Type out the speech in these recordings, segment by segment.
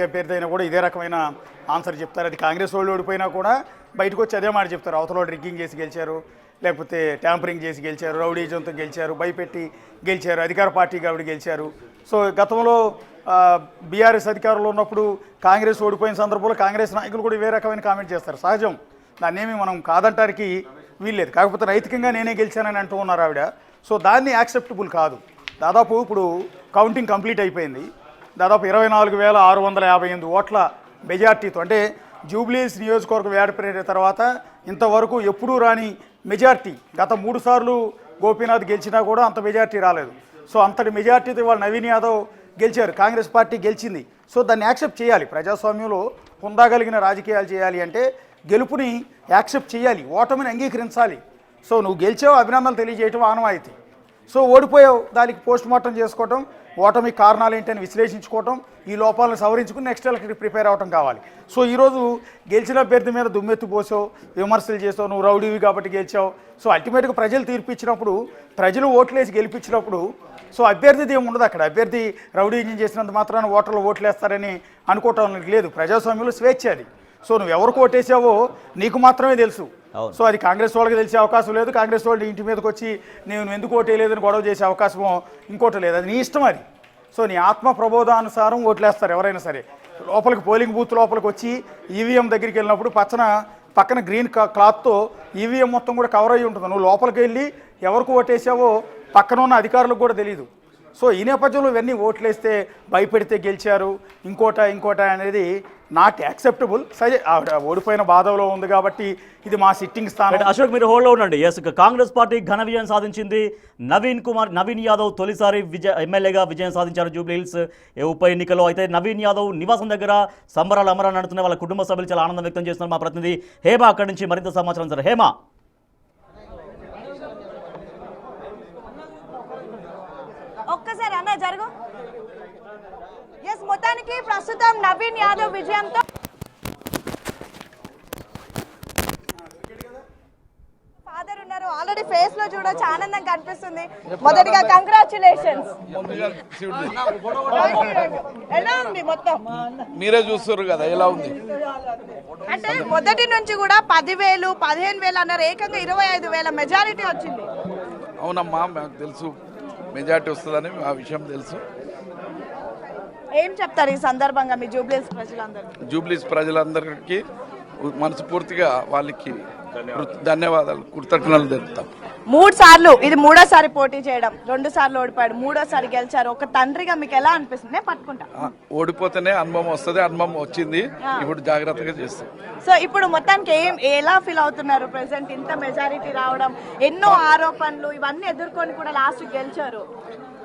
అభ్యర్థి కూడా ఇదే రకమైన ఆన్సర్ చెప్తారు. అది కాంగ్రెస్ వాళ్ళు ఓడిపోయినా కూడా బయటకు వచ్చి అదే మాట చెప్తారు. అవతల డ్రింకింగ్ చేసి గెలిచారు, లేకపోతే ట్యాంపరింగ్ చేసి గెలిచారు, రౌడీజంతో గెలిచారు, భయపెట్టి గెలిచారు, అధికార పార్టీ కాబట్టి గెలిచారు. సో గతంలో బీఆర్ఎస్ అధికారంలో ఉన్నప్పుడు కాంగ్రెస్ ఓడిపోయిన సందర్భంలో కాంగ్రెస్ నాయకులు కూడా ఇవే రకమైన కామెంట్ చేస్తారు. సహజం, దాన్నేమి మనం కాదంటానికి వీల్లేదు. కాకపోతే నైతికంగా నేనే గెలిచానని అంటూ ఉన్నారు ఆవిడ. సో దాన్ని యాక్సెప్టబుల్ కాదు. దాదాపు ఇప్పుడు కౌంటింగ్ కంప్లీట్ అయిపోయింది. దాదాపు 24,658 ఓట్ల మెజార్టీతో, అంటే జూబ్లీహిల్స్ నియోజకవర్గం ఏర్పడిన తర్వాత ఇంతవరకు ఎప్పుడూ రాని మెజార్టీ. గత 3 సార్లు గోపీనాథ్ గెలిచినా కూడా అంత మెజార్టీ రాలేదు. సో అంతటి మెజార్టీతో వాళ్ళు నవీన్ యాదవ్ గెలిచారు, కాంగ్రెస్ పార్టీ గెలిచింది. సో దాన్ని యాక్సెప్ట్ చేయాలి. ప్రజాస్వామ్యంలో పొందగలిగిన రాజకీయాలు చేయాలి అంటే గెలుపుని యాక్సెప్ట్ చేయాలి, ఓటమిని అంగీకరించాలి. సో నువ్వు గెలిచావు, అభినందనలు తెలియజేయటం ఆనవాయితీ. సో ఓడిపోయావు, దానికి పోస్ట్ మార్టం చేసుకోవటం, ఓటమి కారణాలు ఏంటని విశ్లేషించుకోవటం, ఈ లోపాలను సవరించుకుని నెక్స్ట్ ఎలక్షన్కి ప్రిపేర్ అవ్వటం కావాలి. సో ఈరోజు గెలిచిన అభ్యర్థి మీద దుమ్మెత్తి పోసావు, విమర్శలు చేసావు, నువ్వు రౌడీవి కాబట్టి గెలిచావు. సో అల్టిమేట్గా ప్రజలు తీర్పు ఇచ్చినప్పుడు, ప్రజలు ఓట్లేసి గెలిపించినప్పుడు సో అభ్యర్థిది ఏమి ఉండదు అక్కడ. అభ్యర్థి రౌడీజం చేసినంత మాత్రాన ఓటర్లు ఓట్లేస్తారని అనుకోవటం లేదు. ప్రజాస్వామ్యంలో స్వేచ్ఛ అది. సో నువ్వు ఎవరికి ఓటేసావో నీకు మాత్రమే తెలుసు. సో అది కాంగ్రెస్ వాళ్ళకి తెలిసే అవకాశం లేదు. కాంగ్రెస్ వాళ్ళు ఇంటి మీదకి వచ్చి నేను ఎందుకు ఓటేయలేదని గొడవ చేసే అవకాశం ఇంకోటి లేదు. అది నీ ఇష్టం అది. సో నీ ఆత్మ ప్రబోధానుసారం ఓట్లేస్తారు ఎవరైనా సరే. లోపలికి పోలింగ్ బూత్ లోపలికి వచ్చి ఈవీఎం దగ్గరికి వెళ్ళినప్పుడు పక్కన గ్రీన్ క్లాత్తో ఈవీఎం మొత్తం కూడా కవర్ అయ్యి ఉంటుంది. నువ్వు లోపలికి వెళ్ళి ఎవరికి ఓటేసావో పక్కన ఉన్న అధికారులకు కూడా తెలియదు. సో ఈ నేపథ్యంలో ఇవన్నీ ఓట్లేస్తే భయపెడితే గెలిచారు ఇంకోట అనేది నాట్ యాక్సెప్టబుల్. సరే, ఓడిపోయిన బాధలో ఉంది కాబట్టి ఇది మా సిట్టింగ్ స్థానం. అశోక్, మీరు హోల్డ్లో ఉండండి. ఎస్, కాంగ్రెస్ పార్టీ ఘన విజయం సాధించింది. నవీన్ యాదవ్ తొలిసారి ఎమ్మెల్యేగా విజయం సాధించారు జూబ్లీహిల్స్ ఉప ఎన్నికలో. అయితే నవీన్ యాదవ్ నివాసం దగ్గర సంబరాలు అమరాలు నడుతున్నాయి. వాళ్ళ కుటుంబ సభ్యులు చాలా ఆనందం వ్యక్తం చేస్తున్నారు. మా ప్రతినిధి హేమ అక్కడి నుంచి మరింత సమాచారం. సార్ హేమ. ఒక్కసారి అన్న జరుగు. ఎస్, మొత్తానికి ప్రస్తుతం నవీన్ యాదవ్ విజయంతో ఫాదర్ ఉన్నారు. ఆల్రెడీ ఫేస్ లో చూడొచ్చు, ఆనందం కనిపిస్తుంది. మొదటిగా కంగ్రాచులేషన్స్. ఎలా ఉంది మొత్తం? మీరే చూస్తారు కదా ఎలా ఉంది. అంటే మొదటి నుంచి కూడా 10,000 15,000 అన్నారు, ఏకంగా 25,000 మెజారిటీ వచ్చింది. అవునమ్మా, మాకు తెలుసు మెజారిటీ వస్తుందని, ఆ విషయం తెలుసు. ఏం చెప్తారు ఈ సందర్భంగా మీ జూబ్లీహిల్స్ ప్రజలందరికీ మనస్ఫూర్తిగా వాళ్ళకి ధన్యవాదాలు, కృతజ్ఞతలు తెలుపుతాం. 3 సార్లు, ఇది 3వ పోటీ చేయడం, 2 సార్లు ఓడిపోయాడు, 3వసారి గెలిచారు. ఒక తండ్రిగా మీకు ఎలా అనిపిస్తుంది? పట్టుకుంటా. ఓడిపోతేనే అనుభవం వస్తుంది, అనుభవం వచ్చింది, ఇప్పుడు జాగ్రత్తగా చేస్తాం. సో ఇప్పుడు మొత్తానికి ఎలా ఫీల్ అవుతున్నారు? ప్రెసెంట్ ఇంత మెజారిటీ రావడం, ఎన్నో ఆరోపణలు ఇవన్నీ ఎదుర్కొని కూడా లాస్ట్ గెలిచారు.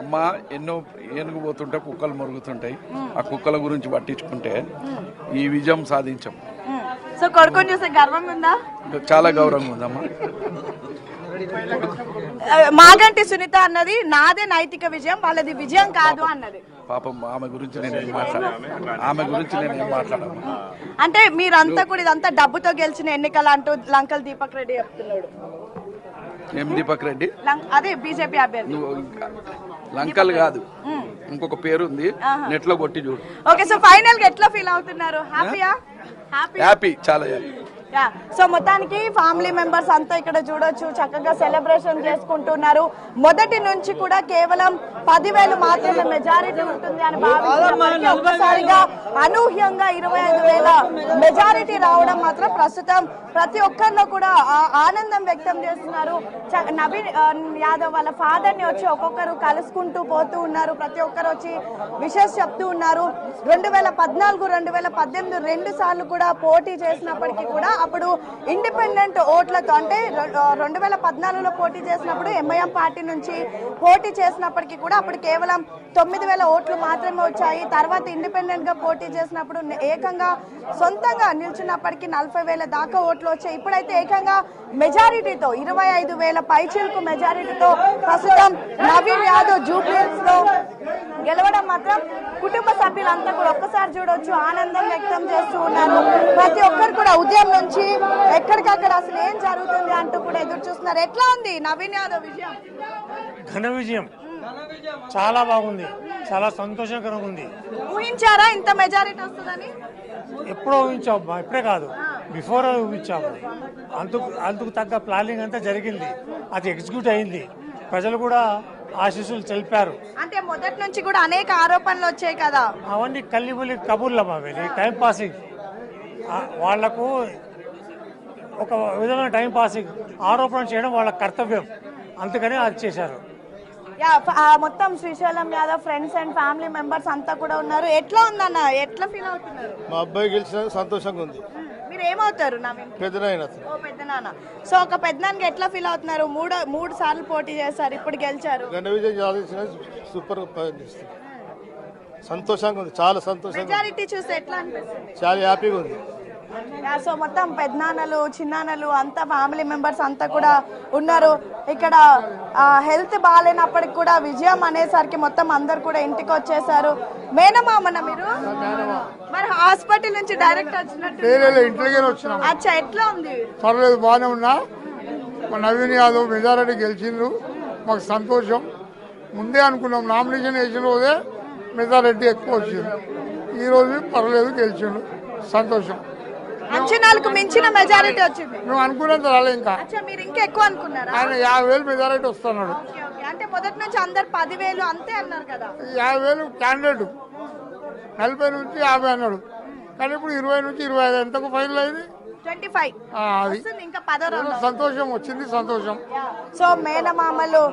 అమ్మా, ఎన్నో ఏనుగు పోతుంటే కుక్కలు మురుగుతుంటాయి. ఆ కుక్కల గురించి పట్టించుకుంటే ఈ విజయం సాధించాం. సో కొడుకుని చూసే గర్వంగా ఉందా? చాలా గౌరవంగా ఉందమ్మా. మాగంటి సునీత అన్నది నాదే నైతిక విజయం, వాళ్ళది విజయం కాదు అన్నది. పాపం, ఆమె గురించి నేనేం మాట్లాడాను. అంటే మీరంతా కూడా ఇదంతా డబ్బుతో గెలిచిన ఎన్నికలు అంటూ లంకల్ దీపక్ రెడ్డి చెప్తున్నాడు. ఏం దీపక్ రెడ్డి? అదే బీజేపీ అభ్యర్థి. లంకల్ కాదు, ఇంకొక పేరు ఉంది, నెట్ లో కొట్టి చూడు. ఓకే, సో ఫైనల్ గా ఎట్లా ఫీల్ అవుతున్నారు? హ్యాపీయా? హ్యాపీ, చాలా హ్యాపీ. సో మొత్తానికి ఫ్యామిలీ మెంబర్స్ అంతా ఇక్కడ చూడొచ్చు, చక్కగా సెలబ్రేషన్ చేసుకుంటున్నారు. మొదటి నుంచి కూడా కేవలం 10,000 మాత్రమే మెజారిటీ ఉంటుంది అని భావించినప్పటికీ ఒక్కసారిగా అనూహ్యంగా 25,000 మెజారిటీ రావడం మాత్రం ప్రస్తుతం ప్రతి ఒక్కరిలో కూడా ఆనందం వ్యక్తం చేస్తున్నారు. నవీన్ యాదవ్ వాళ్ళ ఫాదర్ ని వచ్చి ఒక్కొక్కరు కలుసుకుంటూ పోతూ ఉన్నారు. ప్రతి ఒక్కరు వచ్చి విషెస్ చెప్తూ ఉన్నారు. 2014, 2018 2 సార్లు కూడా పోటీ చేసినప్పటికీ కూడా అప్పుడు ఇండిపెండెంట్ ఓట్లతో, అంటే 2014లో పోటీ చేసినప్పుడు ఎంఐఎం పార్టీ నుంచి పోటీ చేసినప్పటికీ కూడా అప్పుడు కేవలం 9,000 ఓట్లు మాత్రమే వచ్చాయి. తర్వాత ఇండిపెండెంట్ గా పోటీ చేసినప్పుడు ఏకంగా సొంతంగా నిల్చున్నప్పటికీ 40,000 దాకా ఓట్లు వచ్చాయి. ఇప్పుడైతే ఏకంగా మెజారిటీతో 25,000 పైచిలకు మెజారిటీతో ప్రస్తుతం నవీన్ యాదవ్ జూబ్లీహిల్స్ లో గెలవడం మాత్రం కుటుంబ సభ్యులంతా కూడా ఒక్కసారి చూడొచ్చు, ఆనందం వ్యక్తం చేస్తూ ఉన్నారు. ప్రతి ఒక్కరు కూడా ఉదయం నుంచి ఎక్కడికక్కడ అసలు ఏం జరుగుతుంది అంటూ కూడా ఎదురు చూస్తున్నారు. ఎట్లా ఉంది నవీన్ యాదవ్ విజయం? ఘన విజయం, చాలా బాగుంది. చాలా సంతోషకరంగా ఉంది. ఊహించారా ఇంత మెజారిటీ వస్తుందని? ఎప్పుడో ఊహించాము, ఇప్పుడే కాదు, బిఫోర్ ఊహించాము. అందుకు తగ్గ ప్లానింగ్ అంతా జరిగింది, అది ఎగ్జిక్యూట్ అయింది. ప్రజలు కూడా ఆశీస్సులు తెలిపారు. అంటే మొదటి నుంచి కూడా అనేక ఆరోపణలు వచ్చాయి కదా, అవన్నీ కల్లిబుల్లి కబుర్లమ్మా, టైం పాసింగ్. వాళ్లకు ఒక విధమైన టైం పాసింగ్ ఆరోపణ చేయడం వాళ్ళ కర్తవ్యం, అందుకని అది చేశారు. మొత్తం Srisailam Yadav friends and family members అంతా కూడా ఉన్నారు. ఎట్లా ఉందన్న, ఎట్లా ఫీల్ అవుతున్నారు? మా అబ్బాయి గెలిచిన సంతోషంగా ఉంది. మీరు ఏమవుతారు? నవీన్ పెద్దనాన్న. సో ఒక పెద్దనాన్నకి ఎట్లా ఫీల్ అవుతున్నారు? మూడు సార్లు పోటీ చేశారు, ఇప్పుడు గెలిచారు. ఘన విజయం సాధించిన సూపర్ సంతోషంగా ఉంది, చాలా సంతోషంగా. మెజారిటీ చూస్తే ఎట్లా అనిపిస్తుంది? చాలా హ్యాపీగా ఉంది. సో మొత్తం పెద్దనాన్నలు చిన్నాన్నలు అంతా ఫ్యామిలీ మెంబర్స్ అంతా కూడా ఉన్నారు ఇక్కడ. హెల్త్ బాగాలేనప్పటికి కూడా విజయం అనేసరికి మొత్తం అందరు కూడా ఇంటికి వచ్చేసారు. మేనమామన్న మీరు? మరి హాస్పిటల్ నుంచి డైరెక్ట్ వచ్చినట్టు? ఇంట్లోనే వచ్చినా. అచ్చా, ఎట్లా ఉంది? పర్లేదు, బాగానే ఉన్నా. మా నవీన్ యాదవ్ మెజారిటీ గెలిచిండ్రు, మాకు సంతోషం. ముందే అనుకున్నాం, నామినేషన్ వేసిన రోజే మెజారిటీ ఎక్కువ వచ్చింది. ఈ రోజు పర్లేదు, గెలిచిండు, సంతోషం. అంచనాలకు మించిన మెజారిటీ వచ్చింది. నువ్వు అనుకున్నంత రాలే ఇంకా. మీరు ఇంకా ఎక్కువ అనుకున్నారా? ఆయన 50,000 మెజారిటీ వస్తున్నాడు. అంటే మొదటి నుంచి అందరు 10,000 అంతే అన్నారు కదా. 50,000 క్యాండిడేట్ 40 నుంచి 50 అన్నాడు, కానీ ఇప్పుడు 20 నుంచి 25 ఎంతకు ఫైనల్ అయింది? 25. అది ఇంకా 10 రోజులు. సంతోషం వచ్చింది, సంతోషం. సో మేనమామలు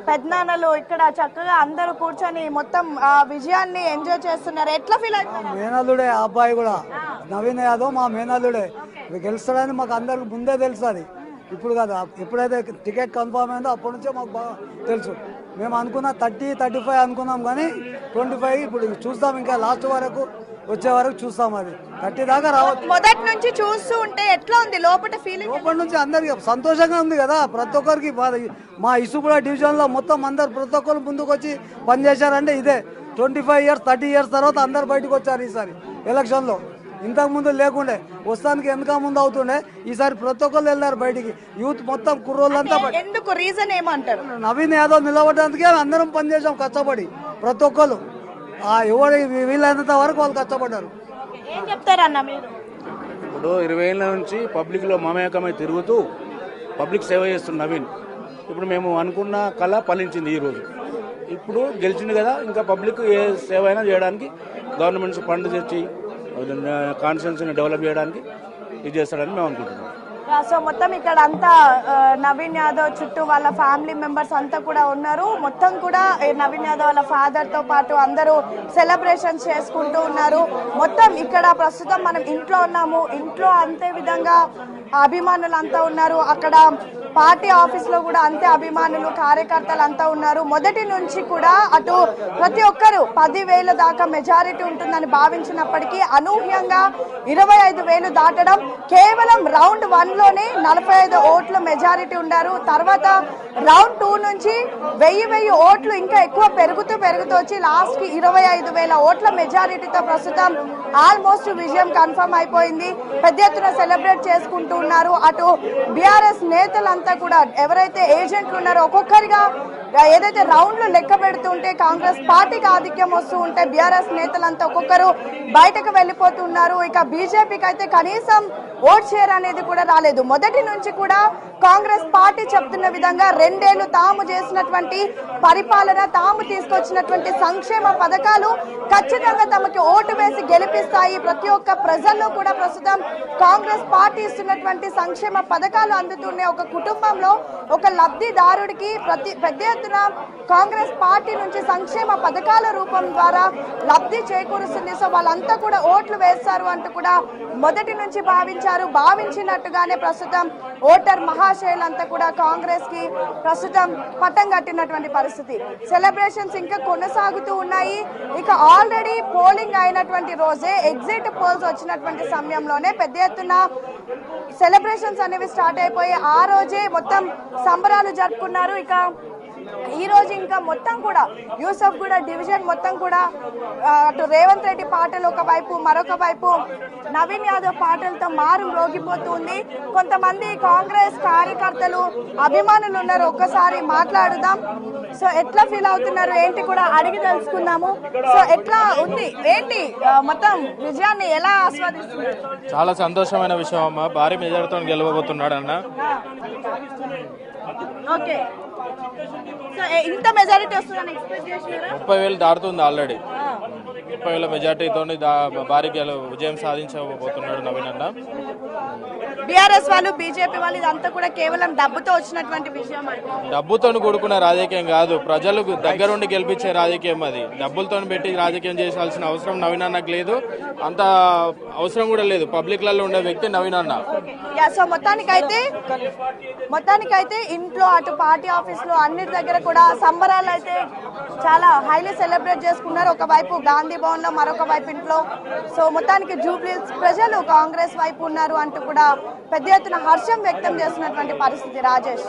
పెద్దనాన్నలు ఇక్కడ చక్కగా అందరూ కూర్చొని మొత్తం విజయాన్ని ఎంజాయ్ చేస్తున్నారు. ఎట్లా ఫీల్ అవుతున్నారు? మేనల్లుడే ఆ అబ్బాయి కూడా, నవీన్ యాదవ్ మా మేనల్లుడే. గెలుస్తాడని మాకు అందరికి ముందే తెలుసు. అది ఇప్పుడు కాదు, ఎప్పుడైతే టికెట్ కన్ఫర్మ్ అయిందో అప్పటి నుంచే మాకు బాగా తెలుసు. మేము అనుకున్న 30-35 అనుకున్నాం, కానీ 25 ఇప్పుడు చూస్తాం. ఇంకా లాస్ట్ వరకు వచ్చే వరకు చూస్తాం. అది 30 దాకా రావచ్చు. మొదటి నుంచి చూస్తూ ఉంటే ఎట్లా ఉంది లోపల ఫీలింగ్? లోపల నుంచి అందరికి సంతోషంగా ఉంది కదా. ప్రతి ఒక్కరికి మా ఇసుపుడ డివిజన్ లో మొత్తం అందరు ప్రతి ఒక్కరు ముందుకు వచ్చి పనిచేశారంటే ఇదే 25 years 30 years తర్వాత అందరు బయటకు వచ్చారు ఈసారి ఎలక్షన్ లో. ఇంతకు ముందు లేకుండే, వస్తానికి వెనక ముందు అవుతుండే, ఈసారి ప్రతి ఒక్కరు వెళ్ళారు బయటికి. యూత్ మొత్తం కుర్రోళ్ళంతా. ఎందుకు రీజన్ ఏమంటారు? నవీన్ యాదవ్ నిలబడడానికి అందరం పనిచేసాం కష్టపడి, ప్రతి ఒక్కరు. ఎవరు వీళ్ళైనంత వరకు వాళ్ళు కష్టపడ్డారు. ఏం చెప్తారన్న మీరు? ఇప్పుడు 20 ఏళ్ళ నుంచి పబ్లిక్లో మమేకమై తిరుగుతూ పబ్లిక్ సేవ చేస్తున్న నవీన్ ఇప్పుడు మేము అనుకున్న కళ ఫలించింది. ఈరోజు ఇప్పుడు గెలిచింది కదా, ఇంకా పబ్లిక్ ఏ సేవ అయినా చేయడానికి గవర్నమెంట్స్ ఫండ్ తెచ్చి కాన్స్టిట్యున్సీని డెవలప్ చేయడానికి ఇది చేస్తాడని మేము అనుకుంటున్నాం. సో మొత్తం ఇక్కడ అంతా నవీన్ యాదవ్ చుట్టూ వాళ్ళ ఫ్యామిలీ మెంబర్స్ అంతా కూడా ఉన్నారు. మొత్తం కూడా నవీన్ యాదవ్ వాళ్ళ ఫాదర్ తో పాటు అందరూ సెలబ్రేషన్స్ చేసుకుంటూ ఉన్నారు. మొత్తం ఇక్కడ ప్రస్తుతం మనం ఇంట్లో ఉన్నాము, ఇంట్లో అంతే విధంగా అభిమానులు అంతా ఉన్నారు. అక్కడ పార్టీ ఆఫీస్ లో కూడా అంతే అభిమానులు కార్యకర్తలు అంతా ఉన్నారు. మొదటి నుంచి కూడా అటు ప్రతి ఒక్కరు 10,000 దాకా మెజారిటీ ఉంటుందని భావించినప్పటికీ అనూహ్యంగా 25,000 దాటడం, కేవలం రౌండ్ 1 లోనే 45 ఓట్ల మెజారిటీ ఉన్నారు. తర్వాత రౌండ్ 2 నుంచి 1000 ఓట్లు ఇంకా ఎక్కువ పెరుగుతూ వచ్చి లాస్ట్ కి 25,000 ఓట్ల మెజారిటీతో ప్రస్తుతం ఆల్మోస్ట్ విజయం కన్ఫర్మ్ అయిపోయింది. పెద్ద ఎత్తున సెలబ్రేట్ చేసుకుంటూ ఉన్నారు. అటు బీఆర్ఎస్ నేతలంతా కూడా ఎవరైతే ఏజెంట్లు ఉన్నారో ఒక్కొక్కరిగా ఏదైతే రౌండ్లు లెక్క పెడుతుంటే కాంగ్రెస్ పార్టీకి ఆధిక్యం వస్తూ ఉంటే బీఆర్ఎస్ నేతలంతా ఒక్కొక్కరు బయటకు వెళ్ళిపోతున్నారు. ఇక బీజేపీకి అయితే కనీసం ఓట్ షేర్ అనేది కూడా రాలేదు. మొదటి నుంచి కూడా కాంగ్రెస్ పార్టీ చెప్తున్న విధంగా 2 ఏళ్లు తాము చేసినటువంటి పరిపాలన, తాము తీసుకొచ్చినటువంటి సంక్షేమ పథకాలు ఖచ్చితంగా తమకి ఓటు వేసి గెలిపిస్తాయి. ప్రతి ఒక్క ప్రజల్లో కూడా ప్రస్తుతం కాంగ్రెస్ పార్టీ ఇస్తున్నటువంటి సంక్షేమ పథకాలు అందుతున్నాయి. ఒక కుటుంబంలో ఒక లబ్ధిదారుడికి పెద్ద ఎత్తున కాంగ్రెస్ పార్టీ నుంచి సంక్షేమ పథకాల రూపం ద్వారా లబ్ధి చేకూరుస్తుంది. సో వాళ్ళంతా కూడా ఓట్లు వేస్తారు అంటూ కూడా మొదటి నుంచి భావించినట్టుగానే ప్రస్తుతం ఓటర్ మహాశయులంతా కూడా కాంగ్రెస్ కి ప్రస్తుతం పట్టం కట్టినటువంటి పరిస్థితి. సెలబ్రేషన్స్ ఇంకా కొనసాగుతూ ఉన్నాయి. ఇక ఆల్రెడీ పోలింగ్ అయినటువంటి రోజే ఎగ్జిట్ పోల్స్ వచ్చినటువంటి సమయంలోనే పెద్ద ఎత్తున సెలబ్రేషన్స్ అనేవి స్టార్ట్ అయిపోయి ఆ రోజే మొత్తం సంబరాలు జరుపుకున్నారు. ఇక ఈ రోజు ఇంకా మొత్తం కూడా యూసఫ్ కూడా డివిజన్ మొత్తం కూడా అటు రేవంత్ రెడ్డి పాటలు ఒకవైపు, మరొక వైపు నవీన్ యాదవ్ పాటలతో మారు మ్రోగిపోతుంది. కొంతమంది కాంగ్రెస్ కార్యకర్తలు, అభిమానులు ఉన్నారు, ఒక్కసారి మాట్లాడుదాం. సో ఎట్లా ఫీల్ అవుతున్నారు ఏంటి కూడా అడిగి తెలుసుకుందాము. సో ఎట్లా ఉంది ఏంటి మొత్తం విజయాన్ని ఎలా ఆస్వాదిస్తున్నారు? చాలా సంతోషమైన విషయం అమ్మ, భారీ మెజార్టీతో గెలవబోతున్నాడు అన్న. ఓకే, సో ఇంత మెజారిటీ వస్తుందని ఎక్స్పెక్ట్ చేసినారా? 30,000 దాటుతుంది ఆల్రెడీ. 30,000 మెజార్టీతో భారీ విజయం సాధించబోతున్నాడు నవీన్ అన్న. బీఆర్ఎస్ వాళ్ళు, బీజేపీ వాళ్ళు ఇదంతా కూడా కేవలం డబ్బుతో వచ్చినటువంటి విషయం. డబ్బుతో కూడుకున్న రాజకీయం కాదు, ప్రజలకు దగ్గరుండి గెలిపించే రాజకీయం అది. డబ్బులతో పెట్టి రాజకీయం చేయాల్సిన అవసరం నవీన్ అన్నకు లేదు, అంత అవసరం కూడా లేదు. పబ్లిక్లలో ఉండే వ్యక్తి నవీన్ అన్న. సో మొత్తానికైతే ఇంట్లో అటు పార్టీ ఆఫీస్ లో అన్నిటి దగ్గర కూడా సంబరాలు అయితే చాలా హైలీ సెలబ్రేట్ చేసుకున్నారు. ఒకవైపు గాంధీ భవన్ లో, మరొక వైపు ఇంట్లో. సో మొత్తానికి జూబ్లీహిల్స్ ప్రజలు కాంగ్రెస్ వైపు ఉన్నారు అంటూ కూడా పెద్ద ఎత్తున హర్షం వ్యక్తం చేస్తున్నటువంటి పరిస్థితి. రాజేష్.